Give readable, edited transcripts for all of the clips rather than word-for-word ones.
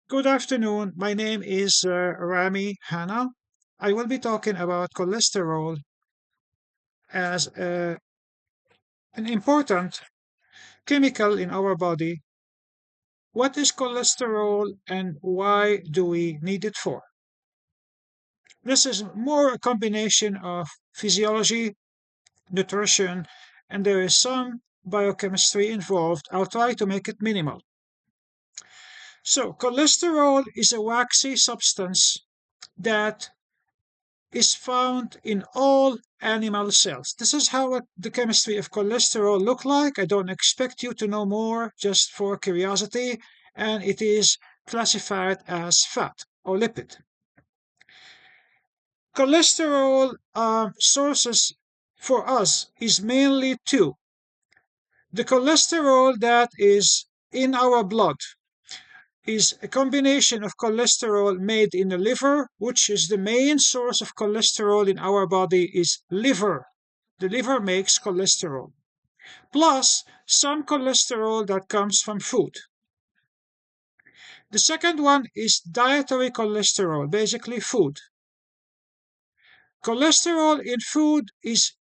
Good afternoon. My name is Rami Hanna. I will be talking about cholesterol as an important chemical in our body. What is cholesterol and why do we need it for? This is more a combination of physiology, nutrition, and there is some biochemistry involved. I'll try to make it minimal. So, cholesterol is a waxy substance that is found in all animal cells. This is how the chemistry of cholesterol look like. I don't expect you to know more, just for curiosity, and it is classified as fat or lipid. Cholesterol sources for us is mainly two. The cholesterol that is in our blood is a combination of cholesterol made in the liver, which is the main source of cholesterol in our body is liver. The liver makes cholesterol, plus some cholesterol that comes from food. The second one is dietary cholesterol, basically food. Cholesterol in food is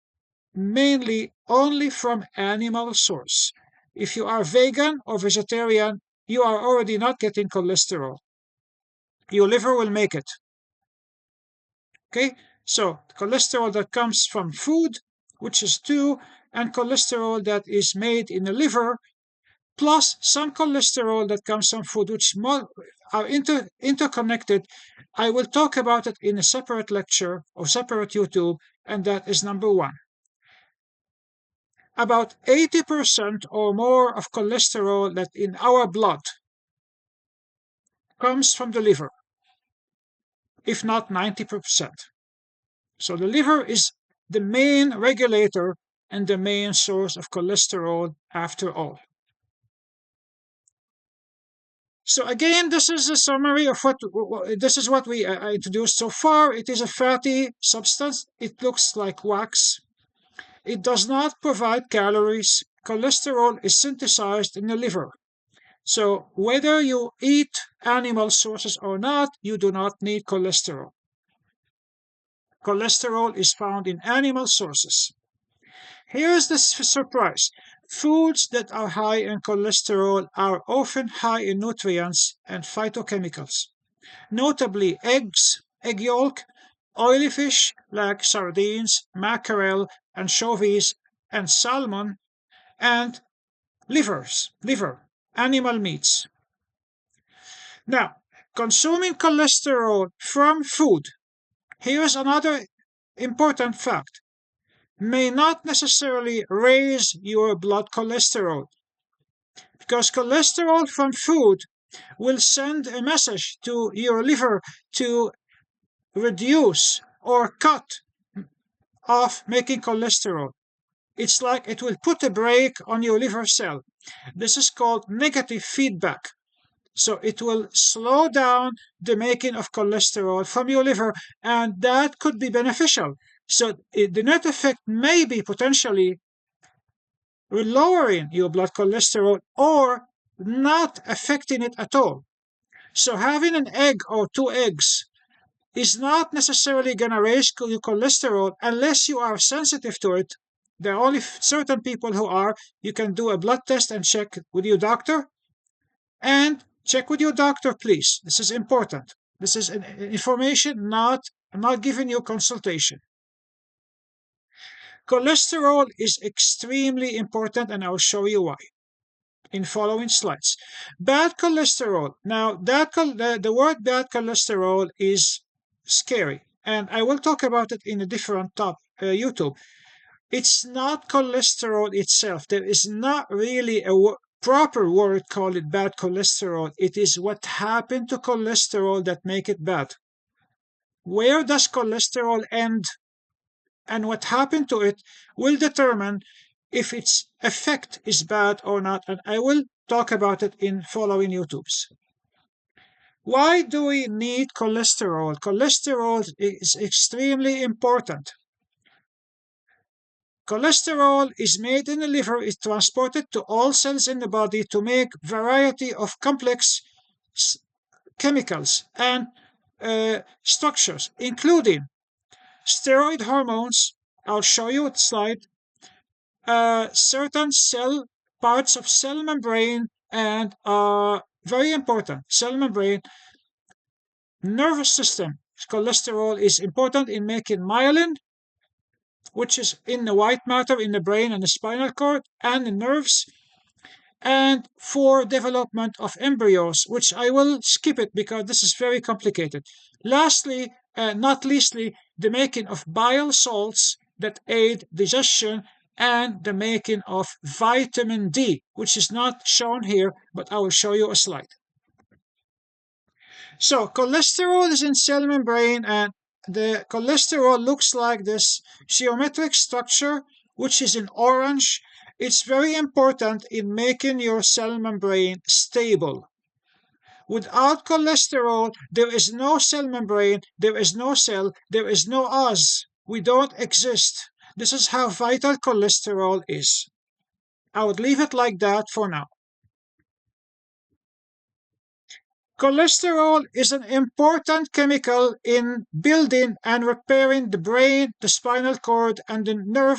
mainly only from animal source. If you are vegan or vegetarian, you are already not getting cholesterol. Your liver will make it. Okay, so cholesterol that comes from food, which is two, and cholesterol that is made in the liver, plus some cholesterol that comes from food, which are interconnected. I will talk about it in a separate lecture or separate YouTube, and that is number one. About 80% or more of cholesterol that in our blood comes from the liver, if not 90%. So the liver is the main regulator and the main source of cholesterol after all. So again, this is a summary of this is what we introduced so far. It is a fatty substance. It looks like wax. It does not provide calories. Cholesterol is synthesized in the liver. So whether you eat animal sources or not, you do not need cholesterol. Cholesterol is found in animal sources. Here's the surprise. Foods that are high in cholesterol are often high in nutrients and phytochemicals, notably eggs, egg yolk, oily fish like sardines, mackerel, anchovies, and salmon, and liver, animal meats. Now, consuming cholesterol from food, here's another important fact, may not necessarily raise your blood cholesterol because cholesterol from food will send a message to your liver to reduce or cut off making cholesterol. It's like it will put a brake on your liver cell. This is called negative feedback. So it will slow down the making of cholesterol from your liver, and that could be beneficial. So the net effect may be potentially lowering your blood cholesterol or not affecting it at all. So having an egg or two eggs is not necessarily going to raise your cholesterol unless you are sensitive to it. There are only certain people who are. You can do a blood test and check with your doctor. And check with your doctor, please. This is important. This is information, I'm not giving you consultation. Cholesterol is extremely important, and I'll show you why in following slides. Bad cholesterol. Now, the word bad cholesterol is scary, and I will talk about it in a different YouTube. It's not cholesterol itself. There is not really a proper word called it bad cholesterol. It is what happened to cholesterol that make it bad. Where does cholesterol end and what happened to it will determine if its effect is bad or not, and I will talk about it in following YouTubes. Why do we need cholesterol? Cholesterol is extremely important. Cholesterol is made in the liver, is transported to all cells in the body to make variety of complex chemicals and structures, including steroid hormones. I'll show you a slide. Certain cell parts of cell membrane and very important cell membrane, nervous system. Cholesterol is important in making myelin, which is in the white matter in the brain and the spinal cord and the nerves, and for development of embryos, which I will skip it because this is very complicated. Lastly, not leastly, the making of bile salts that aid digestion and the making of vitamin D, which is not shown here, but I will show you a slide. So cholesterol is in cell membrane, and the cholesterol looks like this geometric structure, which is in orange. It's very important in making your cell membrane stable. Without cholesterol, there is no cell membrane, there is no cell, there is no us. We don't exist. This is how vital cholesterol is. I would leave it like that for now. Cholesterol is an important chemical in building and repairing the brain, the spinal cord, and the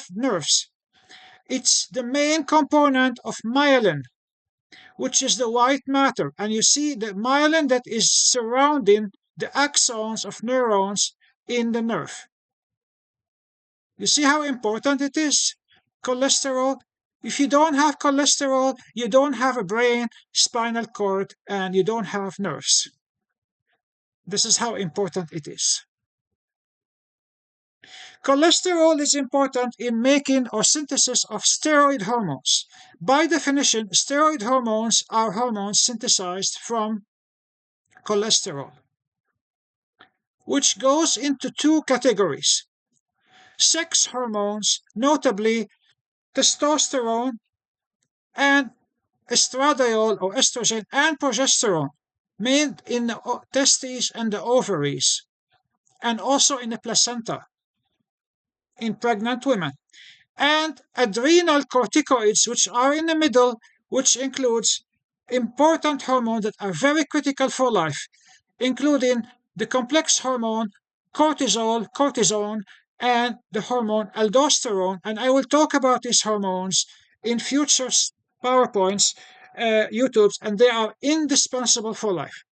nerves. It's the main component of myelin, which is the white matter. And you see the myelin that is surrounding the axons of neurons in the nerve. You see how important it is? Cholesterol. If you don't have cholesterol, you don't have a brain, spinal cord, and you don't have nerves. This is how important it is. Cholesterol is important in making or synthesis of steroid hormones. By definition, steroid hormones are hormones synthesized from cholesterol, which goes into two categories. Sex hormones, notably testosterone and estradiol or estrogen and progesterone, made in the testes and the ovaries, and also in the placenta in pregnant women, and adrenal corticoids, which are in the middle, which includes important hormones that are very critical for life, including the complex hormone cortisol, cortisone, and the hormone aldosterone. And I will talk about these hormones in future PowerPoints, YouTubes, and they are indispensable for life.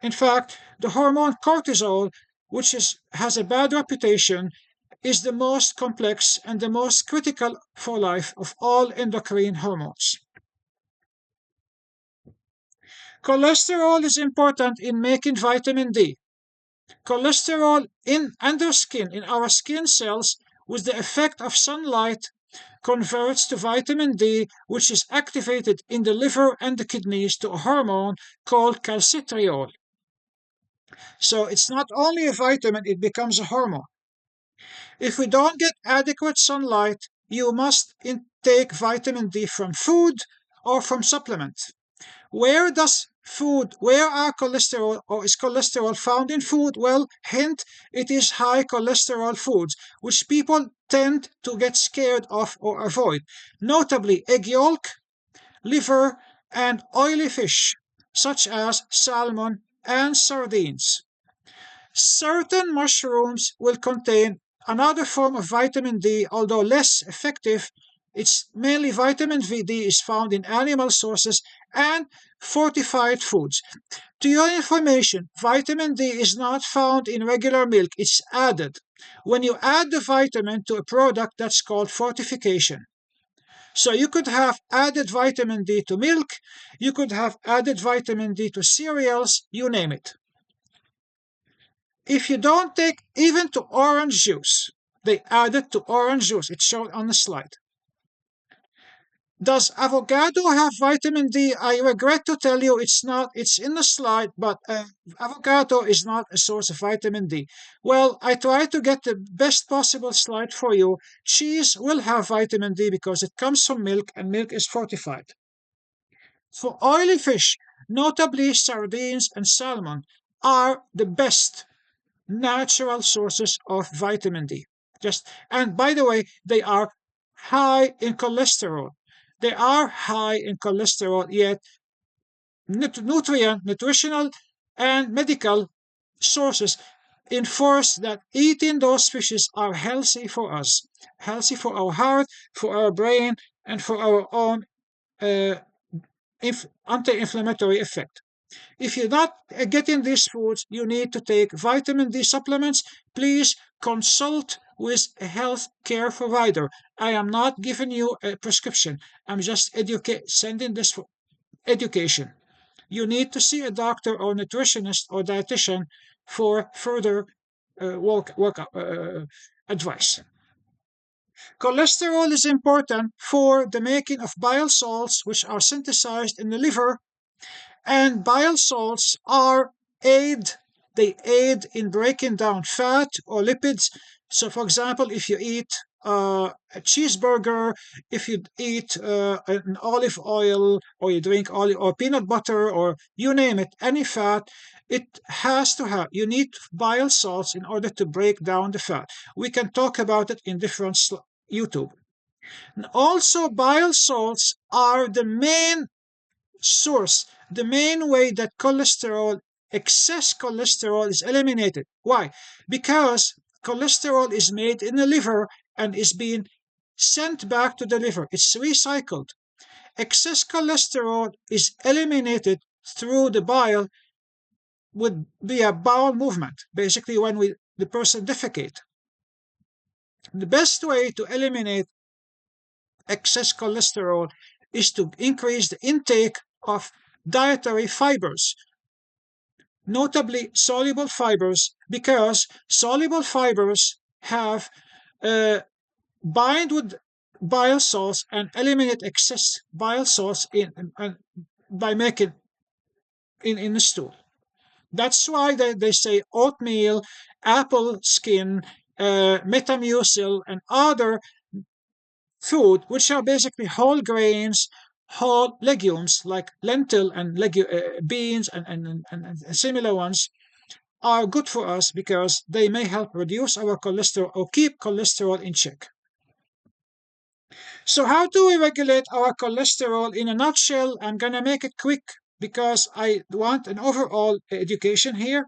In fact, the hormone cortisol, which has a bad reputation, is the most complex and the most critical for life of all endocrine hormones. Cholesterol is important in making vitamin D. Cholesterol under skin, in our skin cells, with the effect of sunlight, converts to vitamin D, which is activated in the liver and the kidneys to a hormone called calcitriol. So it's not only a vitamin, it becomes a hormone. If we don't get adequate sunlight, you must intake vitamin D from food or from supplement. Where are cholesterol or is cholesterol found in food? Well, hint, it is high cholesterol foods, which people tend to get scared of or avoid, notably egg yolk, liver, and oily fish, such as salmon and sardines. Certain mushrooms will contain another form of vitamin D, although less effective. It's mainly vitamin D is found in animal sources and fortified foods. To your information, vitamin D is not found in regular milk, it's added. When you add the vitamin to a product, that's called fortification. So you could have added vitamin D to milk, you could have added vitamin D to cereals, you name it. If you don't take even to orange juice, they added to orange juice. It's shown on the slide. Does avocado have vitamin D? I regret to tell you it's not. It's in the slide, but avocado is not a source of vitamin D. Well, I try to get the best possible slide for you. Cheese will have vitamin D because it comes from milk and milk is fortified. For oily fish, notably sardines and salmon, are the best natural sources of vitamin D. And by the way, they are high in cholesterol. They are high in cholesterol, yet nutritional and medical sources enforce that eating those fishes are healthy for us, healthy for our heart, for our brain, and for our own uh, anti-inflammatory effect. If you're not getting these foods, you need to take vitamin D supplements. Please consult with a health care provider. I am not giving you a prescription. I'm just sending this for education. You need to see a doctor or nutritionist or dietitian for further advice. Cholesterol is important for the making of bile salts, which are synthesized in the liver, and bile salts are aid they aid in breaking down fat or lipids. So for example, if you eat a cheeseburger, if you eat an olive oil, or you drink olive or peanut butter, or you name it, any fat, it has to have, you need bile salts in order to break down the fat. We can talk about it in different YouTube. And also, bile salts are the main source, the main way that excess cholesterol is eliminated. Why? Because cholesterol is made in the liver and is being sent back to the liver. It's recycled. Excess cholesterol is eliminated through the bile would be a bowel movement, basically when the person defecate. The best way to eliminate excess cholesterol is to increase the intake of dietary fibers, notably soluble fibers, because soluble fibers have bind with bile salts and eliminate excess bile salts by making in the stool. That's why they say oatmeal, apple skin, metamucil, and other food, which are basically whole grains, whole legumes like lentil and beans and similar ones, are good for us because they may help reduce our cholesterol or keep cholesterol in check. So, how do we regulate our cholesterol? In a nutshell, I'm going to make it quick because I want an overall education here.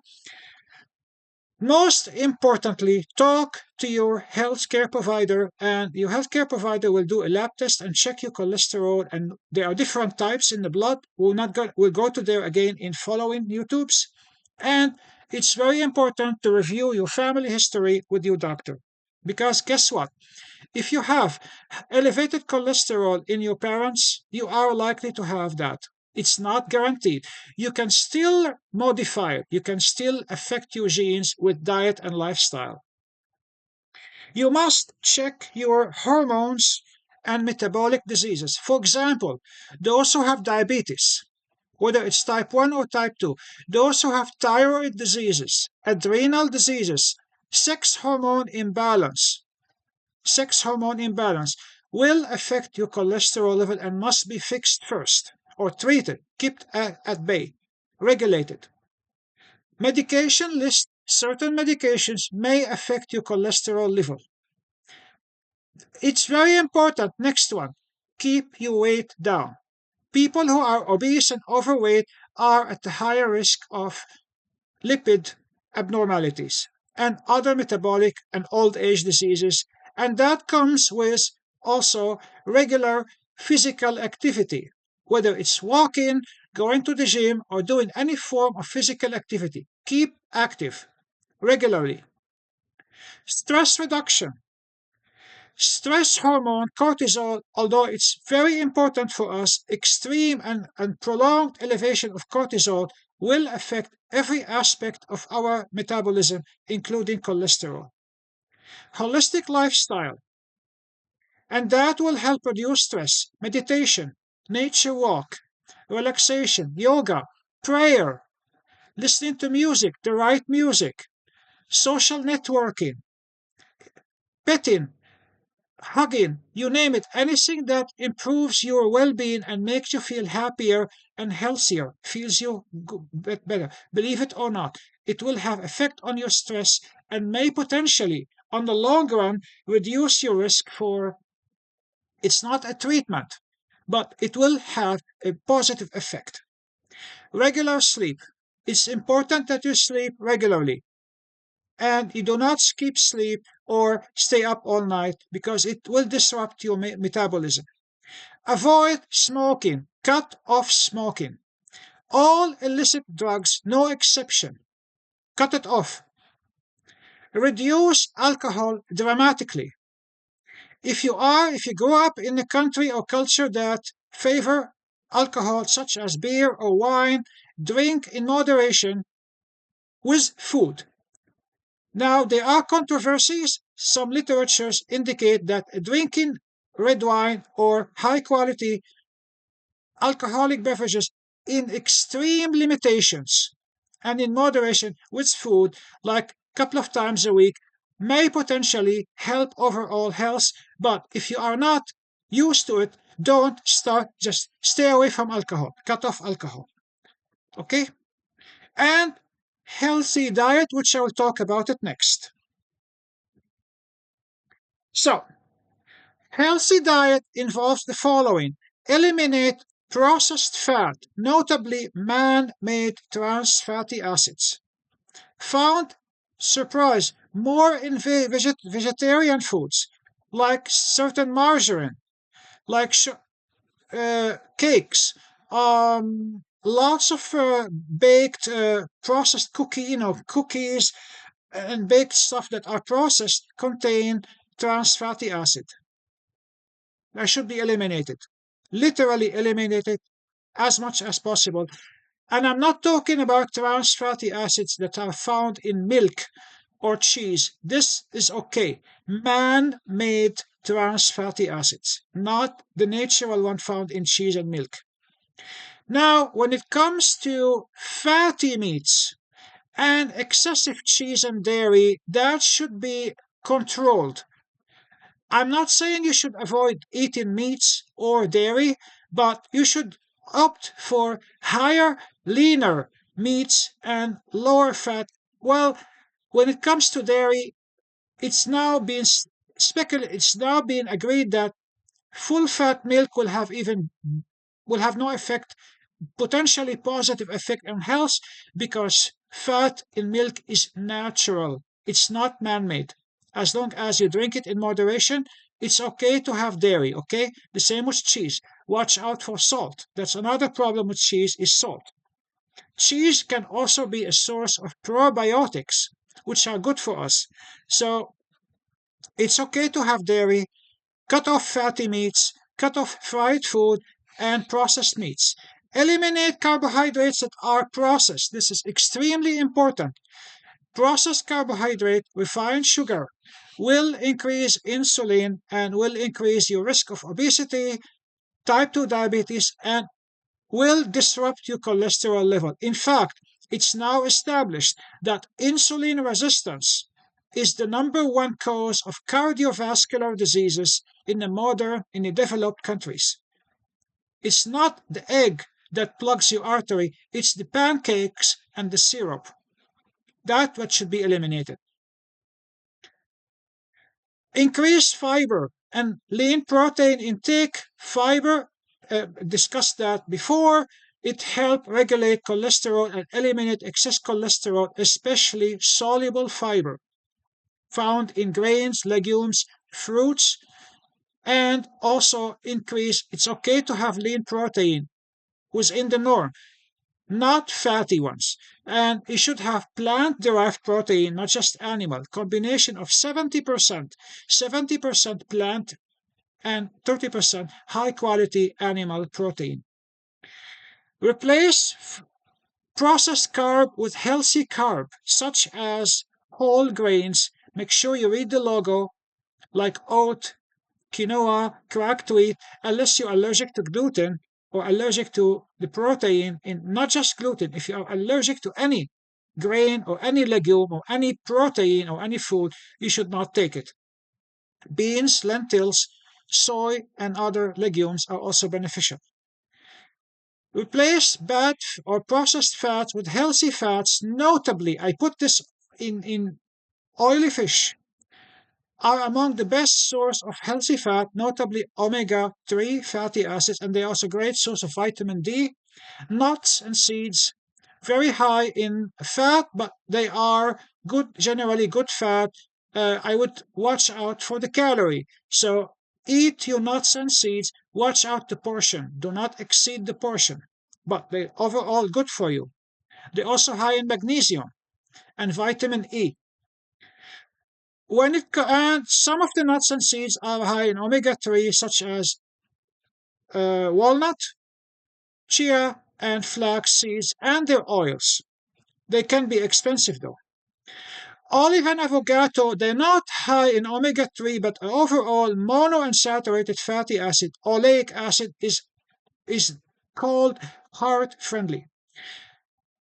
Most importantly, talk to your healthcare provider, and your healthcare provider will do a lab test and check your cholesterol. And there are different types in the blood. We'll go to there again in following YouTubes. And it's very important to review your family history with your doctor. Because guess what? If you have elevated cholesterol in your parents, you are likely to have that. It's not guaranteed. You can still modify it. You can still affect your genes with diet and lifestyle. You must check your hormones and metabolic diseases. For example, those who have diabetes, whether it's type 1 or type 2, those who have thyroid diseases, adrenal diseases, sex hormone imbalance will affect your cholesterol level and must be fixed first or treated, kept at bay, regulated. Medication list: certain medications may affect your cholesterol level. It's very important. Next one, keep your weight down. People who are obese and overweight are at a higher risk of lipid abnormalities and other metabolic and old age diseases. And that comes with also regular physical activity, whether it's walking, going to the gym, or doing any form of physical activity. Keep active regularly. Stress reduction. Stress hormone cortisol, although it's very important for us, extreme and prolonged elevation of cortisol will affect every aspect of our metabolism, including cholesterol. Holistic lifestyle, and that will help reduce stress. Meditation, nature walk, relaxation, yoga, prayer, listening to music, the right music, social networking, petting, hugging, you name it, anything that improves your well-being and makes you feel happier and healthier, feels you better. Believe it or not, it will have effect on your stress and may potentially, on the long run, reduce your risk for, it's not a treatment, but it will have a positive effect. Regular sleep. It's important that you sleep regularly and you do not skip sleep or stay up all night because it will disrupt your metabolism. Avoid smoking. Cut off smoking. All illicit drugs, no exception. Cut it off. Reduce alcohol dramatically. If you grow up in a country or culture that favor alcohol such as beer or wine, drink in moderation with food. Now, there are controversies. Some literatures indicate that drinking red wine or high quality alcoholic beverages in extreme limitations and in moderation with food, like a couple of times a week, may potentially help overall health. But if you are not used to it, don't start, just stay away from alcohol, cut off alcohol. Okay? And healthy diet, which I will talk about it next. So, healthy diet involves the following: eliminate processed fat, notably man made trans fatty acids. Found, surprise, more in vegetarian foods, like certain margarine, like cakes, lots of baked, processed cookies and baked stuff that are processed contain trans fatty acid. That should be eliminated, literally eliminated as much as possible. And I'm not talking about trans fatty acids that are found in milk or cheese. This is okay. Man made trans fatty acids, not the natural one found in cheese and milk. Now, when it comes to fatty meats and excessive cheese and dairy, that should be controlled. I'm not saying you should avoid eating meats or dairy, but you should opt for higher, leaner meats and lower fat. Well, when it comes to dairy, it's now been it's now been agreed that full fat milk will have no effect, potentially positive effect on health, because fat in milk is natural. It's not man-made. As long as you drink it in moderation, it's okay to have dairy, okay? The same with cheese. Watch out for salt. That's another problem with cheese is salt. Cheese can also be a source of probiotics, which are good for us. So it's okay to have dairy, cut off fatty meats, cut off fried food and processed meats. Eliminate carbohydrates that are processed. This is extremely important. Processed carbohydrate, refined sugar, will increase insulin and will increase your risk of obesity, type 2 diabetes, and will disrupt your cholesterol level. In fact, it's now established that insulin resistance is the number one cause of cardiovascular diseases in the developed countries. It's not the egg that plugs your artery, it's the pancakes and the syrup. That's what should be eliminated. Increase fiber and lean protein intake. Fiber, discussed that before. It helps regulate cholesterol and eliminate excess cholesterol, especially soluble fiber found in grains, legumes, fruits, and also increase. It's okay to have lean protein within the norm, not fatty ones. And you should have plant-derived protein, not just animal. Combination of 70% plant and 30% high-quality animal protein. Replace processed carb with healthy carb, such as whole grains. Make sure you read the logo, like oat, quinoa, cracked wheat, unless you're allergic to gluten or allergic to the protein in not just gluten. If you are allergic to any grain or any legume or any protein or any food, you should not take it. Beans, lentils, soy, and other legumes are also beneficial. Replace bad or processed fats with healthy fats. Notably, I put this in oily fish are among the best source of healthy fat, notably omega-3 fatty acids, and they are also a great source of vitamin D. Nuts and seeds, very high in fat, but they are good, generally good fat. I would watch out for the calorie. So eat your nuts and seeds. Watch out the portion. Do not exceed the portion. But they overall good for you. They're also high in magnesium and vitamin E. And some of the nuts and seeds are high in omega-3, such as walnut, chia, and flax seeds, and their oils. They can be expensive though. Olive and avocado, they're not high in omega-3, but overall monounsaturated fatty acid, oleic acid, is called heart friendly.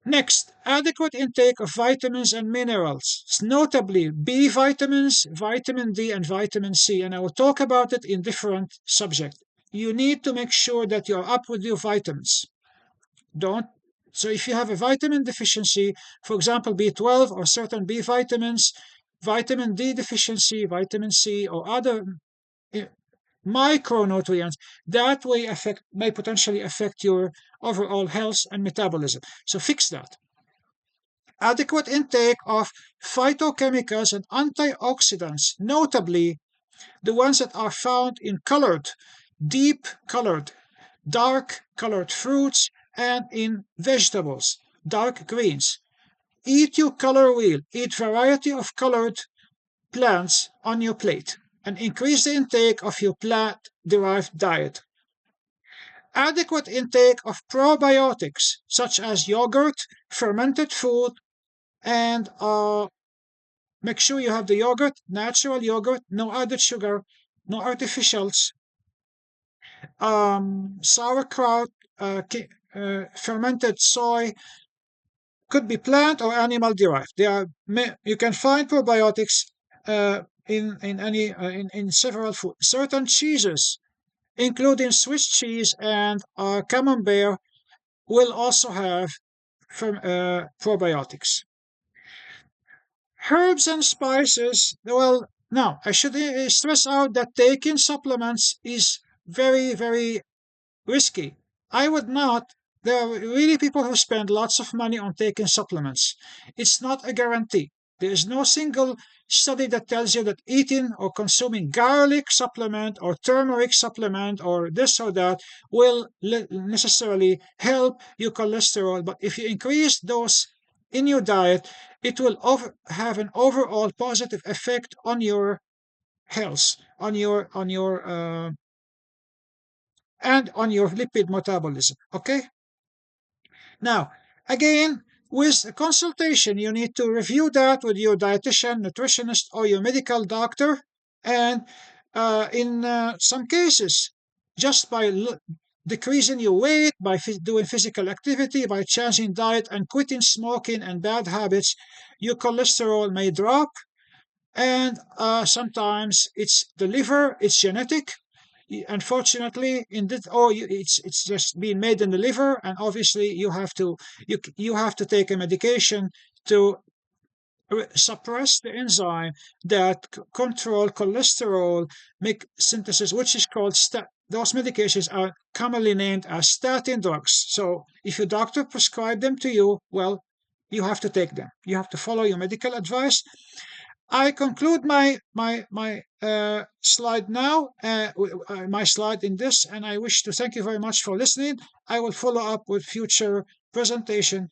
Next, adequate intake of vitamins and minerals, notably B vitamins, vitamin D, and vitamin C. And I will talk about it in different subjects. You need to make sure that you're up with your vitamins. Don't So if you have a vitamin deficiency, for example, B12 or certain B vitamins, vitamin D deficiency, vitamin C, or other eh, micronutrients, that may potentially affect your overall health and metabolism. So fix that. Adequate intake of phytochemicals and antioxidants, notably the ones that are found in colored, deep colored, dark colored fruits, and in vegetables, dark greens. Eat your color wheel. Eat variety of colored plants on your plate and increase the intake of your plant-derived diet. Adequate intake of probiotics such as yogurt, fermented food, and make sure you have the yogurt, natural yogurt, no added sugar, no artificials, sauerkraut, fermented soy, could be plant or animal derived. You can find probiotics in several foods. Certain cheeses, including Swiss cheese and camembert, will also have probiotics. Herbs and spices. Well, now I should stress out that taking supplements is very, very risky. I would not. There are really people who spend lots of money on taking supplements. It's not a guarantee. There is no single study that tells you that eating or consuming garlic supplement or turmeric supplement or this or that will necessarily help your cholesterol. But if you increase those in your diet, it will have an overall positive effect on your health, and on your lipid metabolism. Okay? Now, again, with a consultation, you need to review that with your dietitian, nutritionist, or your medical doctor. And in some cases, just by decreasing your weight, by doing physical activity, by changing diet and quitting smoking and bad habits, your cholesterol may drop. And sometimes it's the liver, it's genetic, unfortunately in this, it's just being made in the liver, and obviously you have to take a medication to suppress the enzyme that control cholesterol make synthesis, which is called those medications are commonly named as statin drugs. So if your doctor prescribed them to you, well, you have to take them. You have to follow your medical advice. I conclude my slide now, my slide in this, and I wish to thank you very much for listening. I will follow up with future presentation